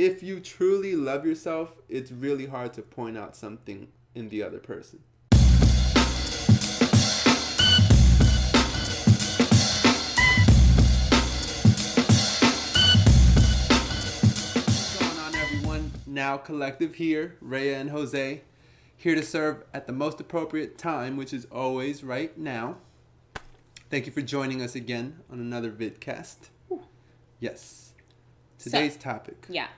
if you truly love yourself, it's really hard to point out something in the other person. What's going on, everyone? Now Collective here, Rhea and Jose, here to serve at the most appropriate time, which is always right now. Thank you for joining us again on another vidcast. Ooh. Yes. Today's topic. Yeah.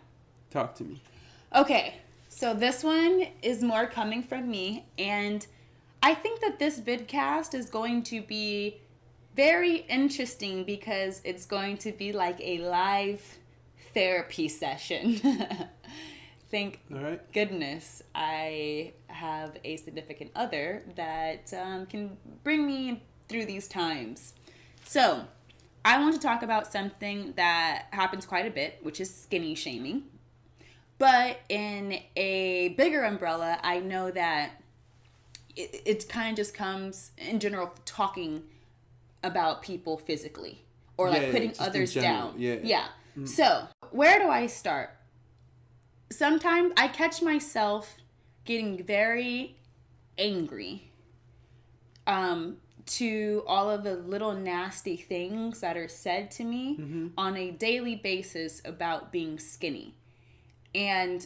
Talk to me. Okay, so this one is more coming from me, and I think that this vidcast is going to be very interesting because it's going to be like a live therapy session. Thank goodness I have a significant other that can bring me through these times. So, I want to talk about something that happens quite a bit, which is skinny shaming. But in a bigger umbrella, I know that it kind of just comes in general talking about people physically or like putting others down. Yeah. Mm. So, where do I start? Sometimes I catch myself getting very angry to all of the little nasty things that are said to me on a daily basis about being skinny. And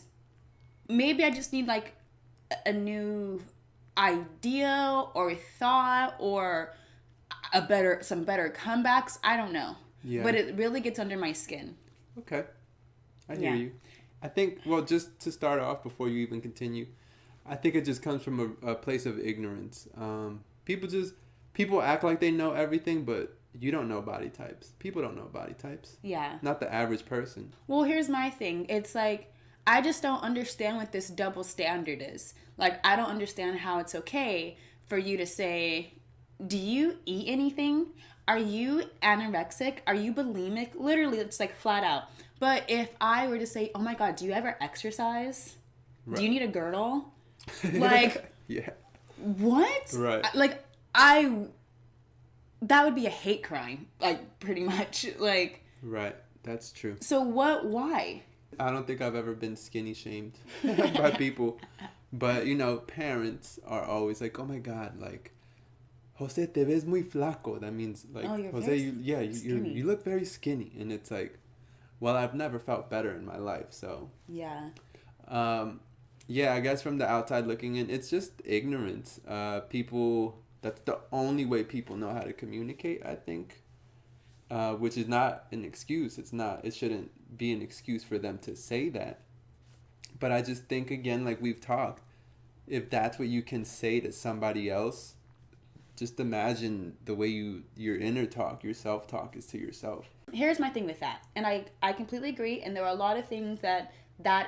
maybe I just need like a new idea or thought or some better comebacks. I don't know. Yeah. But it really gets under my skin. Okay. I hear you. I think, well, just to start off before you even continue, I think it just comes from a place of ignorance. People act like they know everything, but you don't know body types. People don't know body types. Yeah. Not the average person. Well, here's my thing. It's like, I just don't understand what this double standard is. Like, I don't understand how it's okay for you to say, do you eat anything? Are you anorexic? Are you bulimic? Literally, it's like flat out. But if I were to say, oh my God, do you ever exercise? Right. Do you need a girdle? Like, yeah. What? Right. Like, that would be a hate crime, like, pretty much. Like. Right. That's true. So why? I don't think I've ever been skinny shamed by people. But, parents are always like, oh my God, like, Jose, te ves muy flaco. That means, like, Jose, you look very skinny. And it's like, well, I've never felt better in my life, so. Yeah. I guess from the outside looking in, it's just ignorance. That's the only way people know how to communicate, I think. Which is not an excuse. It shouldn't be an excuse for them to say that. But I just think, again, like we've talked, if that's what you can say to somebody else, just imagine the way your inner talk, your self-talk is to yourself. Here's my thing with that. And I completely agree. And there are a lot of things that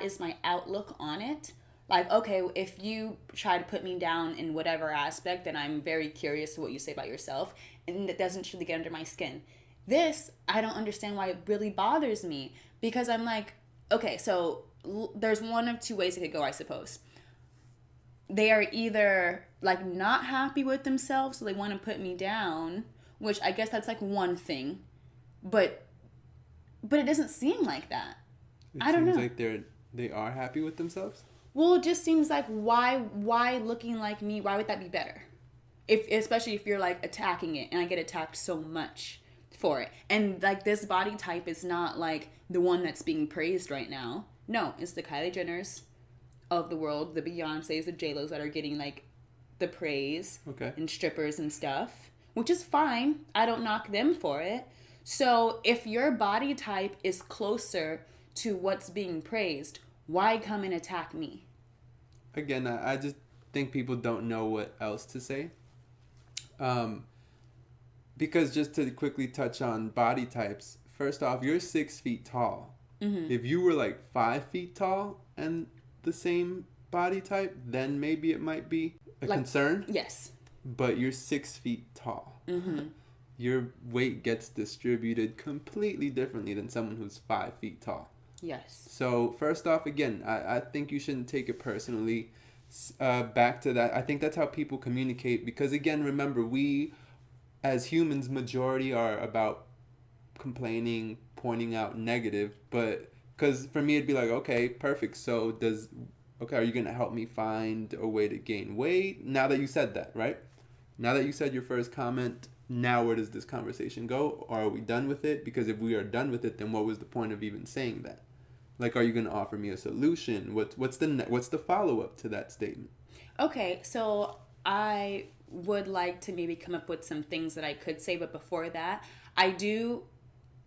is my outlook on it. Like, okay, if you try to put me down in whatever aspect, then I'm very curious to what you say about yourself. And it doesn't really get under my skin. This, I don't understand why it really bothers me. Because I'm like, okay, so there's one of two ways it could go, I suppose. They are either, like, not happy with themselves, so they want to put me down, which I guess that's, like, one thing. But it doesn't seem like that. I don't know. It seems like they are happy with themselves? Well, it just seems like why looking like me, why would that be better? Especially if you're, like, attacking it, and I get attacked so much for it. And, like, this body type is not, like, the one that's being praised right now. No, it's the Kylie Jenners of the world, the Beyoncés, the J-Los that are getting, like, the praise. Okay. And strippers and stuff, which is fine. I don't knock them for it. So if your body type is closer to what's being praised, why come and attack me? Again, I just think people don't know what else to say. Because just to quickly touch on body types, first off, you're 6 feet tall. Mm-hmm. If you were like 5 feet tall and the same body type, then maybe it might be a concern. Yes. But you're 6 feet tall. Mm-hmm. Your weight gets distributed completely differently than someone who's 5 feet tall. Yes. So first off, again, I think you shouldn't take it personally. Back to that, I think that's how people communicate. Because again, remember, we as humans, majority are about complaining, pointing out negative, but Because for me, it'd be like, okay, perfect. So are you going to help me find a way to gain weight? Now that you said that, right? Now that you said your first comment, now where does this conversation go? Or are we done with it? Because if we are done with it, then what was the point of even saying that? Like, are you going to offer me a solution? What's the follow-up to that statement? Okay, so I would like to maybe come up with some things that I could say, but before that, I do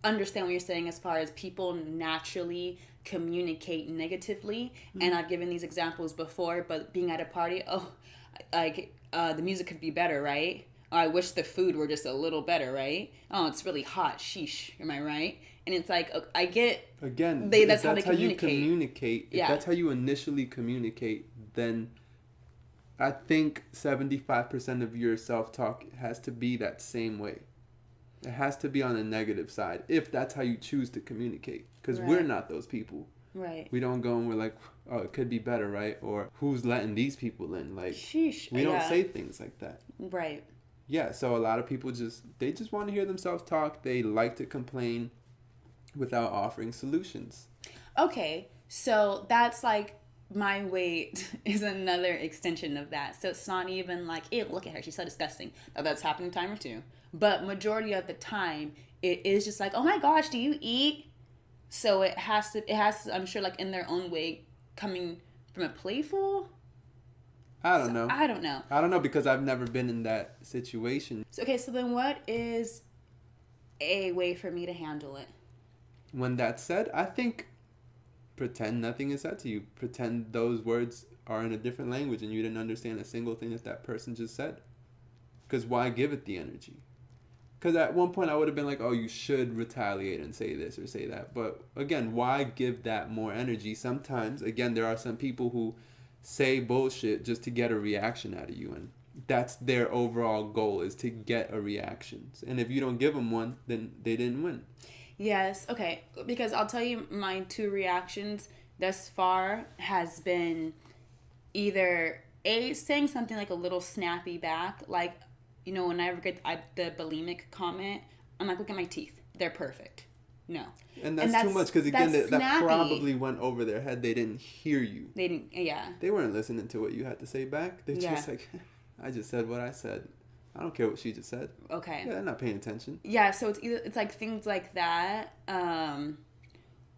understand what you're saying as far as people naturally communicate negatively. Mm-hmm. And I've given these examples before, but being at a party, the music could be better, right? Oh, I wish the food were just a little better, right? Oh, it's really hot, sheesh, am I right? And it's like, I get, again, that's how they communicate. If that's how you initially communicate, then I think 75% of your self-talk has to be that same way. It has to be on a negative side if that's how you choose to communicate. Because we're not those people. Right. We don't go and we're like, oh, it could be better, right? Or who's letting these people in? Like, sheesh. We don't say things like that. Right. Yeah, so a lot of people just want to hear themselves talk. They like to complain without offering solutions. Okay, so that's like my weight is another extension of that. So it's not even like, ew, look at her, she's so disgusting. Now, that's happened a time or two. But majority of the time, it is just like, oh my gosh, do you eat? So it has to, I'm sure, like in their own way, coming from a playful. I don't know. I don't know. I don't know because I've never been in that situation. So, okay, so then what is a way for me to handle it? When that's said, I think pretend nothing is said to you. Pretend those words are in a different language and you didn't understand a single thing that person just said. Because why give it the energy? Because at one point I would have been like, oh, you should retaliate and say this or say that. But again, why give that more energy? Sometimes, again, there are some people who say bullshit just to get a reaction out of you. And that's their overall goal, is to get a reaction. And if you don't give them one, then they didn't win. Yes, okay. Because I'll tell you, my two reactions thus far has been either saying something like a little snappy back, like, you know, whenever I get the bulimic comment, I'm like, look at my teeth, they're perfect. No. And that's too much, because again, that probably went over their head. They didn't hear you. They didn't, yeah. They weren't listening to what you had to say back. They're just like, I just said what I said. I don't care what she just said. Okay. Yeah, they're not paying attention. Yeah, so it's like things like that,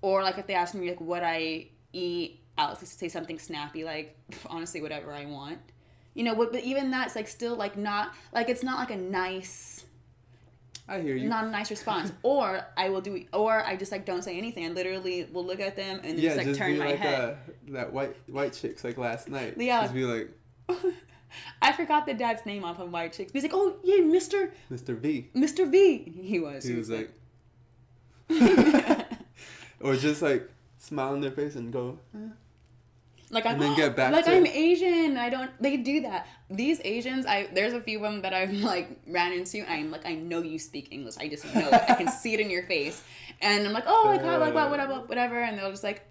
or like if they ask me like what I eat, I'll say something snappy like, honestly, whatever I want. You know, but even that's like still like not like, it's not like a nice. I hear you. Not a nice response. Or I just like don't say anything. I literally will look at them and just like turn my head. That white chicks like last night. Yeah. Just be like. I forgot the dad's name off of White Chicks. He's like, oh yeah, Mr. V. Mr. V. He was like. Or just like smile in their face and go. Like and then get back like to I'm Asian. They do that. These Asians, there's a few of them that I've like ran into. I'm like, I know you speak English. I just know it. I can see it in your face. And I'm like, oh, like how, like whatever. And they'll just like.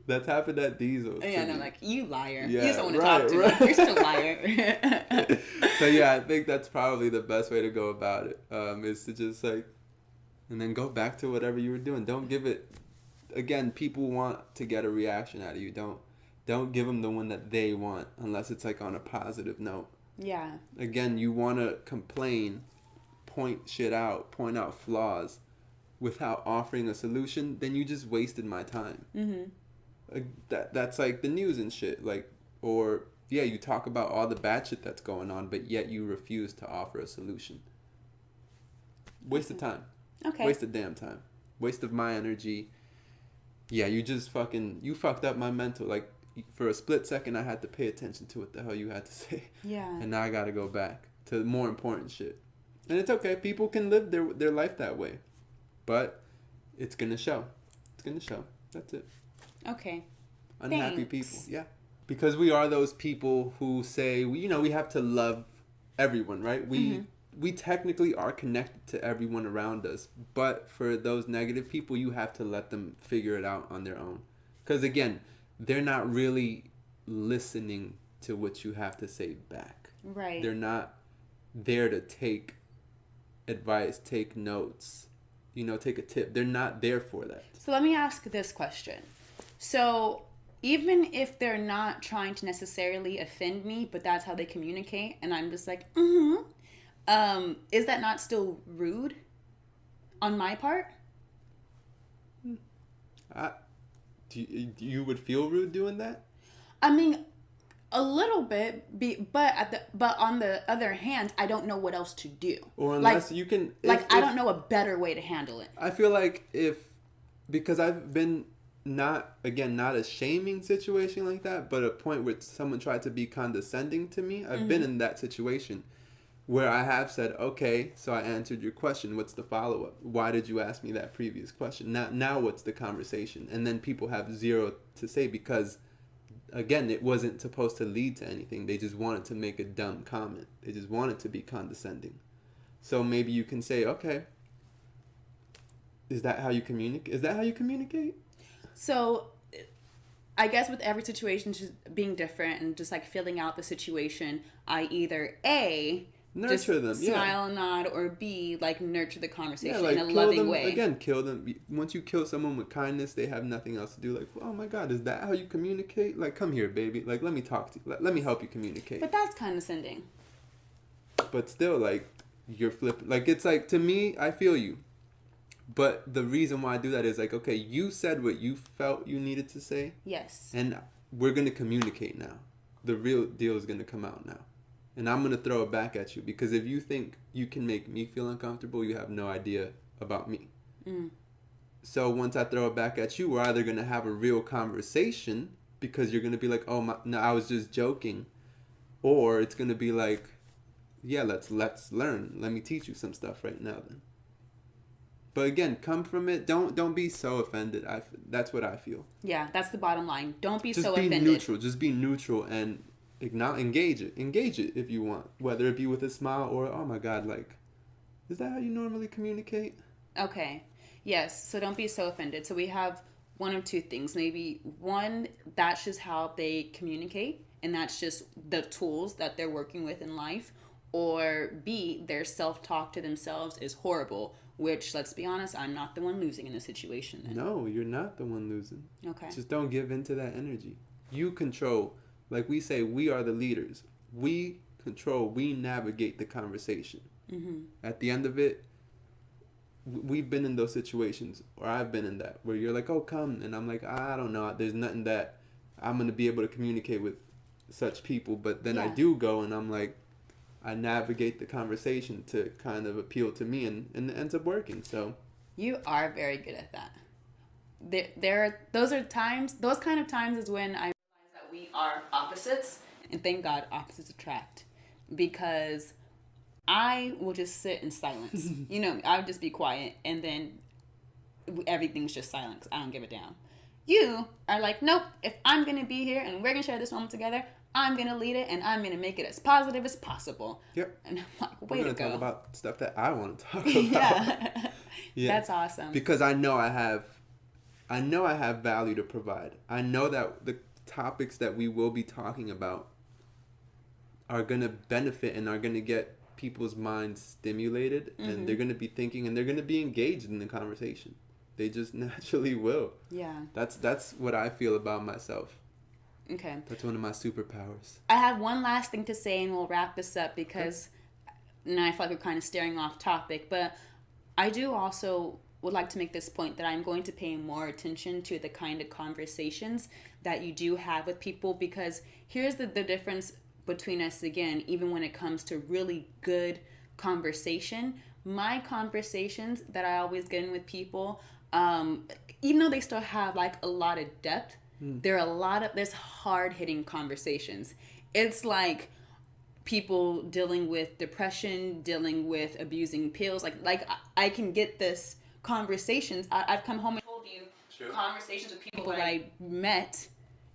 That's happened at Diesel. Yeah, and I'm like, you liar. Yeah, you just don't want to talk to me. You're such a liar. So yeah, I think that's probably the best way to go about it. Is to just like, and then go back to whatever you were doing. Don't give it. Again, people want to get a reaction out of you. Don't give them the one that they want unless it's like on a positive note. Yeah. Again, you want to complain, point out flaws without offering a solution, then you just wasted my time. Mm-hmm. That's like the news and shit. Like, or yeah, you talk about all the bad shit that's going on, but yet you refuse to offer a solution. Waste of time. Okay. Waste of damn time. Waste of my energy. Yeah, you fucked up my mental. Like, for a split second, I had to pay attention to what the hell you had to say. Yeah. And now I got to go back to more important shit. And it's okay. People can live their life that way. But it's going to show. It's going to show. That's it. Okay. Unhappy people. Yeah. Because we are those people who say, we have to love everyone, right? We technically are connected to everyone around us. But for those negative people, you have to let them figure it out on their own. Because again, they're not really listening to what you have to say back. Right. They're not there to take advice, take notes. take a tip. They're not there for that. So let me ask this question. So even if they're not trying to necessarily offend me, but that's how they communicate, and I'm just like, is that not still rude on my part? You would feel rude doing that? I mean, a little bit, but on the other hand, I don't know what else to do. Or unless you can, I don't know a better way to handle it. I feel like because I've been not a shaming situation like that, but a point where someone tried to be condescending to me. I've been in that situation where I have said, okay, so I answered your question. What's the follow-up? Why did you ask me that previous question? Now what's the conversation? And then people have zero to say because, again, it wasn't supposed to lead to anything. They just wanted to make a dumb comment. They just wanted to be condescending. So maybe you can say, okay, is that how you communicate? So I guess with every situation just being different and just like filling out the situation, I either nurture them, smile and nod, or B, like nurture the conversation like in a loving way. Again, kill them. Once you kill someone with kindness, they have nothing else to do. Like, oh my God, is that how you communicate? Like, come here, baby. Like, let me talk to you. Let me help you communicate. But that's condescending. But still, like, you're flipping. Like, it's like, to me, I feel you. But the reason why I do that is like, okay, you said what you felt you needed to say. Yes. And we're going to communicate now. The real deal is going to come out now. And I'm going to throw it back at you because if you think you can make me feel uncomfortable, you have no idea about me. So once I throw it back at you, we're either going to have a real conversation because you're going to be like, oh, no, I was just joking. Or it's going to be like, yeah, let's learn. Let me teach you some stuff right now then. But again, come from it. Don't be so offended. That's what I feel. Yeah, that's the bottom line. Don't be so offended. Just be neutral and engage it if you want, whether it be with a smile or, oh my God, like, is that how you normally communicate? Okay. Yes. So don't be so offended. So we have one of two things. Maybe one, that's just how they communicate, and that's just the tools that they're working with in life. Or B, their self-talk to themselves is horrible, which, let's be honest, I'm not the one losing in this situation then. No, you're not the one losing. Okay. Just don't give in to that energy. You control. Like we say, we are the leaders. We control. We navigate the conversation. At the end of it, we've been in those situations, or I've been in that, where you're like, oh, come. And I'm like, I don't know. There's nothing that I'm going to be able to communicate with such people. But then I do go, and I'm like, I navigate the conversation to kind of appeal to me, and it ends up working. So you are very good at that. Those kind of times is when I realize that we are opposites, and thank God opposites attract, because I will just sit in silence. I would just be quiet, and then everything's just silent 'cause I don't give a damn. You are like, nope, if I'm going to be here and we're going to share this moment together, I'm going to lead it, and I'm going to make it as positive as possible. Yep. And I'm like, way to go. We're going to talk about stuff that I want to talk about. Yeah. That's awesome. Because I know I have value to provide. I know that the topics that we will be talking about are going to benefit and are going to get people's minds stimulated, and they're going to be thinking, and they're going to be engaged in the conversation. They just naturally will. Yeah. That's what I feel about myself. Okay. That's one of my superpowers. I have one last thing to say, and we'll wrap this up because now I feel like we're kind of staring off topic. But I do also would like to make this point that I'm going to pay more attention to the kind of conversations that you do have with people, because here's the difference between us again, even when it comes to really good conversation. My conversations that I always get in with people, even though they still have like a lot of depth, there's hard-hitting conversations. It's like people dealing with depression, dealing with abusing pills. Like I can get this conversations. I've come home and told you conversations with people that I met,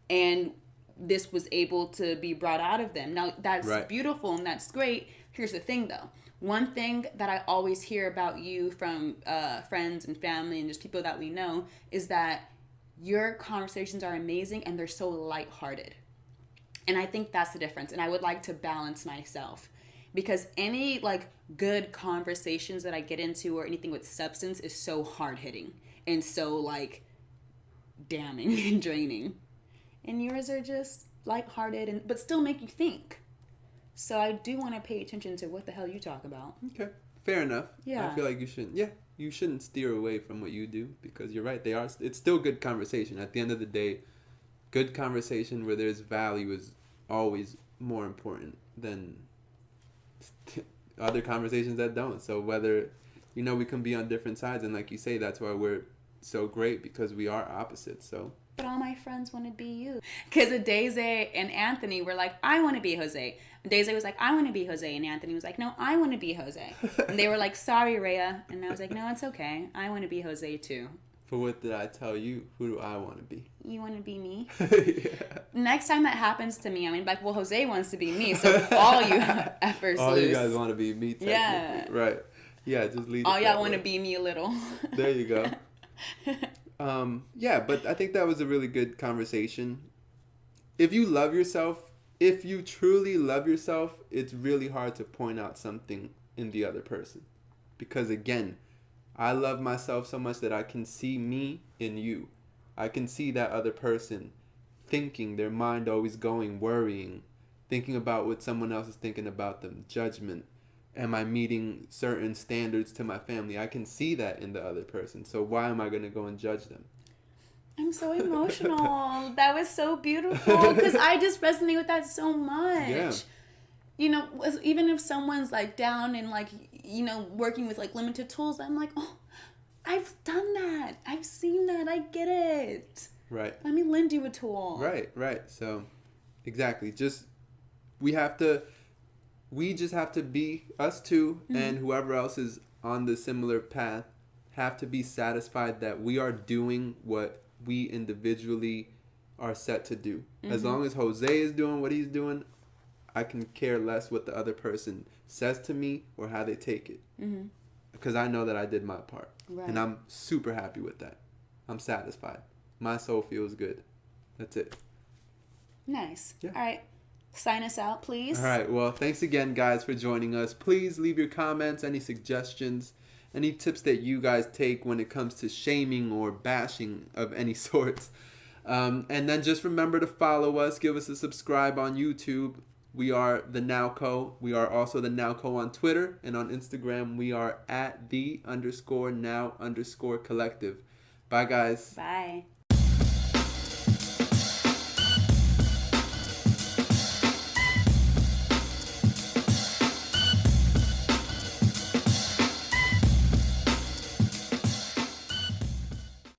and this was able to be brought out of them. Now that's beautiful and that's great. Here's the thing though. One thing that I always hear about you from friends and family and just people that we know is that your conversations are amazing and they're so lighthearted. And I think that's the difference. And I would like to balance myself, because any like good conversations that I get into or anything with substance is so hard hitting and so like damning and draining. And yours are just lighthearted and but still make you think. So I do want to pay attention to what the hell you talk about. Okay, fair enough. Yeah. I feel like you shouldn't. Yeah, you shouldn't steer away from what you do because you're right. They are. It's still good conversation. At the end of the day, good conversation where there's value is always more important than other conversations that don't. So whether, we can be on different sides, and like you say, that's why we're so great because we are opposites. So. But all my friends want to be you. Because Daisy and Anthony were like, I want to be Jose. Daisy was like, I want to be Jose. And Anthony was like, no, I want to be Jose. And they were like, sorry, Rhea. And I was like, no, it's okay. I want to be Jose too. For what did I tell you? Who do I want to be? You want to be me? Yeah. Next time that happens to me, I mean, like, well, Jose wants to be me. So all you effers all loose. you guys want to be me, technically. Yeah. Right. Yeah, just leave all y'all want to be me a little. There you go. Yeah, but I think that was a really good conversation. If you love yourself, if you truly love yourself, it's really hard to point out something in the other person. Because again, I love myself so much that I can see me in you. I can see that other person thinking, their mind always going, worrying, thinking about what someone else is thinking about them, judgment. Am I meeting certain standards to my family? I can see that in the other person. So why am I going to go and judge them? I'm so emotional. That was so beautiful because I just resonate with that so much. Yeah. Even if someone's like down and like, working with like limited tools, I'm like, oh, I've done that. I've seen that. I get it. Right. Let me lend you a tool. Right. So, exactly. We just have to be us two, and whoever else is on the similar path have to be satisfied that we are doing what we individually are set to do. As long as Jose is doing what he's doing, I can care less what the other person says to me or how they take it. Because I know that I did my part. Right. And I'm super happy with that. I'm satisfied. My soul feels good. That's it. Nice. Yeah. All right. Sign us out, please. All right. Well, thanks again, guys, for joining us. Please leave your comments, any suggestions, any tips that you guys take when it comes to shaming or bashing of any sorts. And then just remember to follow us. Give us a subscribe on YouTube. We are The Nowco. We are also The Nowco on Twitter. And on Instagram, we are at @the_now_collective. Bye, guys. Bye.